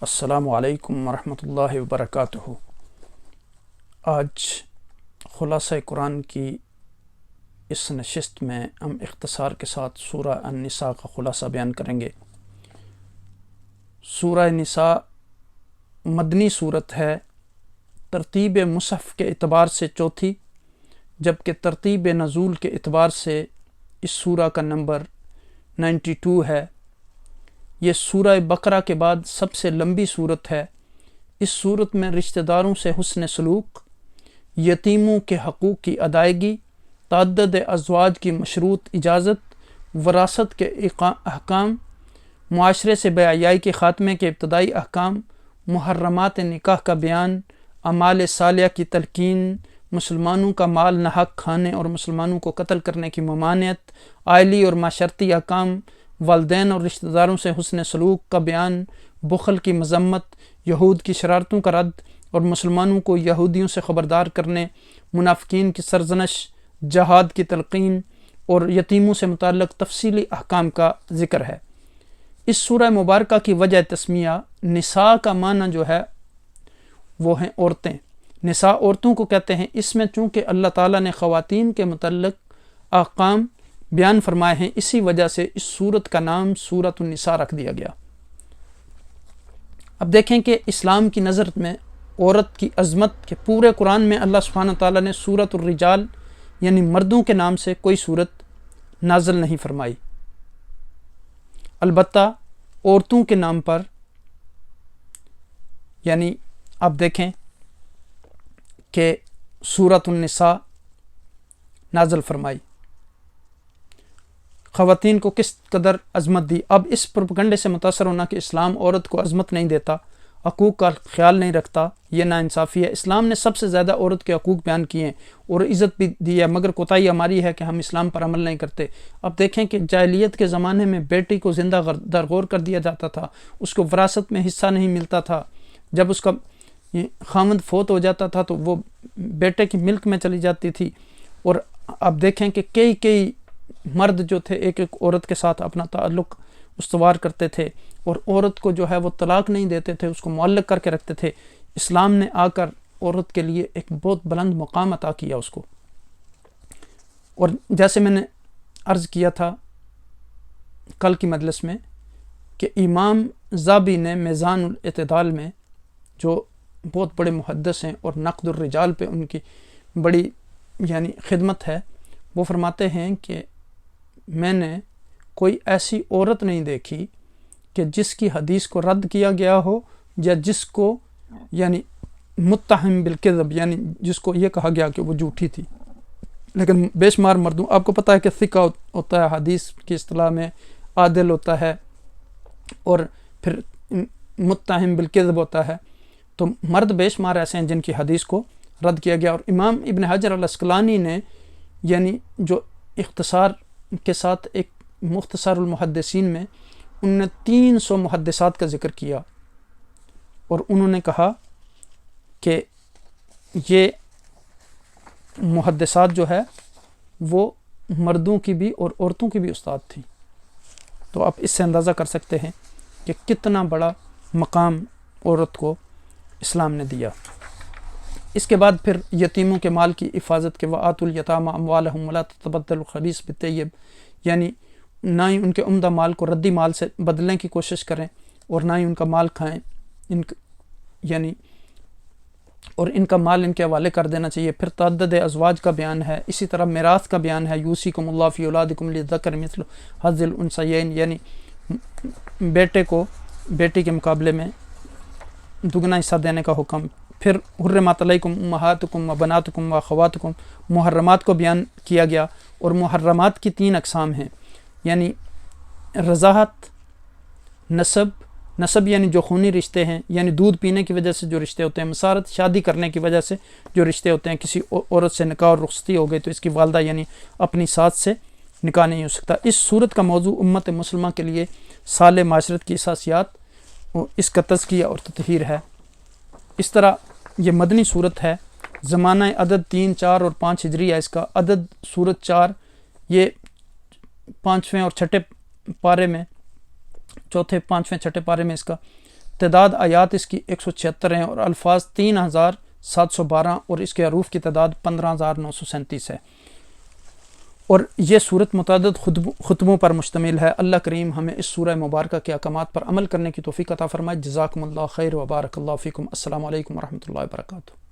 السلام علیکم ورحمۃ اللہ وبرکاتہ۔ آج خلاصہ قرآن کی اس نشست میں ہم اختصار کے ساتھ سورہ النساء کا خلاصہ بیان کریں گے۔ سورہ نساء مدنی صورت ہے، ترتیب مصحف کے اعتبار سے چوتھی، جبکہ ترتیب نزول کے اعتبار سے اس سورہ کا نمبر 92 ہے۔ یہ سورہ بقرہ کے بعد سب سے لمبی صورت ہے۔ اس صورت میں رشتہ داروں سے حسن سلوک، یتیموں کے حقوق کی ادائیگی، تعدد ازواج کی مشروط اجازت، وراثت کے احکام، معاشرے سے بے حیائی کے خاتمے کے ابتدائی احکام، محرمات نکاح کا بیان، اعمال صالحہ کی تلقین، مسلمانوں کا مال ناحق کھانے اور مسلمانوں کو قتل کرنے کی ممانعت، آئلی اور معاشرتی احکام، والدین اور رشتہ داروں سے حسن سلوک کا بیان، بخل کی مذمت، یہود کی شرارتوں کا رد اور مسلمانوں کو یہودیوں سے خبردار کرنے، منافقین کی سرزنش، جہاد کی تلقین اور یتیموں سے متعلق تفصیلی احکام کا ذکر ہے۔ اس سورہ مبارکہ کی وجہ تسمیہ نساء کا معنی جو ہے وہ ہیں عورتیں۔ نساء عورتوں کو کہتے ہیں۔ اس میں چونکہ اللہ تعالیٰ نے خواتین کے متعلق احکام بیان فرمائے ہیں، اسی وجہ سے اس سورت کا نام سورۃ النساء رکھ دیا گیا۔ اب دیکھیں کہ اسلام کی نظر میں عورت کی عظمت کے پورے قرآن میں اللہ سبحانہ تعالیٰ نے سورۃ الرجال یعنی مردوں کے نام سے کوئی سورت نازل نہیں فرمائی، البتہ عورتوں کے نام پر یعنی آپ دیکھیں کہ سورۃ النساء نازل فرمائی، خواتین کو کس قدر عظمت دی۔ اب اس پروپیگنڈے سے متاثر ہونا کہ اسلام عورت کو عظمت نہیں دیتا، حقوق کا خیال نہیں رکھتا، یہ ناانصافی ہے۔ اسلام نے سب سے زیادہ عورت کے حقوق بیان کیے ہیں اور عزت بھی دی ہے، مگر کوتاہی ہماری ہے کہ ہم اسلام پر عمل نہیں کرتے۔ اب دیکھیں کہ جاہلیت کے زمانے میں بیٹی کو زندہ درگور کر دیا جاتا تھا، اس کو وراثت میں حصہ نہیں ملتا تھا۔ جب اس کا خامند فوت ہو جاتا تھا تو وہ بیٹے کی ملک میں چلی جاتی تھی، اور اب دیکھیں کہ کئی مرد جو تھے ایک عورت کے ساتھ اپنا تعلق استوار کرتے تھے اور عورت کو جو ہے وہ طلاق نہیں دیتے تھے، اس کو معلق کر کے رکھتے تھے۔ اسلام نے آ کر عورت کے لیے ایک بہت بلند مقام عطا کیا اس کو۔ اور جیسے میں نے عرض کیا تھا کل کی مجلس میں کہ امام ذابی نے میزان الاعتدال میں، جو بہت بڑے محدث ہیں اور نقد الرجال پہ ان کی بڑی خدمت ہے، وہ فرماتے ہیں کہ میں نے کوئی ایسی عورت نہیں دیکھی کہ جس کی حدیث کو رد کیا گیا ہو یا جس کو متہم بالکذب جس کو یہ کہا گیا کہ وہ جھوٹی تھی، لیکن بے شمار مردوں، آپ کو پتہ ہے کہ ثقہ ہوتا ہے حدیث کی اصطلاح میں، عادل ہوتا ہے اور پھر متہم بالکذب ہوتا ہے، تو مرد بے شمار ایسے ہیں جن کی حدیث کو رد کیا گیا۔ اور امام ابن حجر العسقلانی نے جو اختصار کے ساتھ ایک مختصر المحدثین میں ان نے 300 محدثات کا ذکر کیا، اور انہوں نے کہا کہ یہ محدثات جو ہے وہ مردوں کی بھی اور عورتوں کی بھی استاد تھیں۔ تو آپ اس سے اندازہ کر سکتے ہیں کہ کتنا بڑا مقام عورت کو اسلام نے دیا۔ اس کے بعد پھر یتیموں کے مال کی حفاظت کے وآتوا الیتامی اموالہم ولا تتبدلوا الخبیث بالطیب، نہ ہی ان کے عمدہ مال کو ردی مال سے بدلنے کی کوشش کریں اور نہ ہی ان کا مال کھائیں، اور ان کا مال ان کے حوالے کر دینا چاہیے۔ پھر تعدد ازواج کا بیان ہے، اسی طرح میراث کا بیان ہے، یوصیکم اللہ فی اولادکم للذکر مثل حظ الانثیین، بیٹے کو بیٹی کے مقابلے میں دگنا حصہ دینے کا حکم۔ پھر حرمت علیکم امہاتکم و بناتکم و اخواتکم، محرمات کو بیان کیا گیا، اور محرمات کی 3 اقسام ہیں، رضاعت، نسب جو خونی رشتے ہیں، دودھ پینے کی وجہ سے جو رشتے ہوتے ہیں، مسارت شادی کرنے کی وجہ سے جو رشتے ہوتے ہیں، کسی عورت سے نکاح اور رخصتی ہو گئی تو اس کی والدہ اپنی ساتھ سے نکاح نہیں ہو سکتا۔ اس صورت کا موضوع امت مسلمہ کے لیے صالح معاشرت کی اساسیات، اس کا تزکیہ اور تطہیر ہے۔ اس طرح یہ مدنی صورت ہے، زمانہ عدد 3، 4 اور 5 ہجری ہے۔ اس کا عدد سورت 4، یہ 5ویں اور 6 پارے میں، 4، 5، 6 پارے میں اس کا تعداد آیات اس کی 176 ہیں اور الفاظ 3712 اور اس کے حروف کی تعداد 15937 ہے، اور یہ صورت متعدد خطبوں پر مشتمل ہے۔ اللہ کریم ہمیں اس سورہ مبارکہ کے احکامات پر عمل کرنے کی توفیق عطا فرمائے۔ جزاکم اللہ خیر و بارک اللہ فیکم۔ السلام علیکم ورحمۃ اللہ وبرکاتہ۔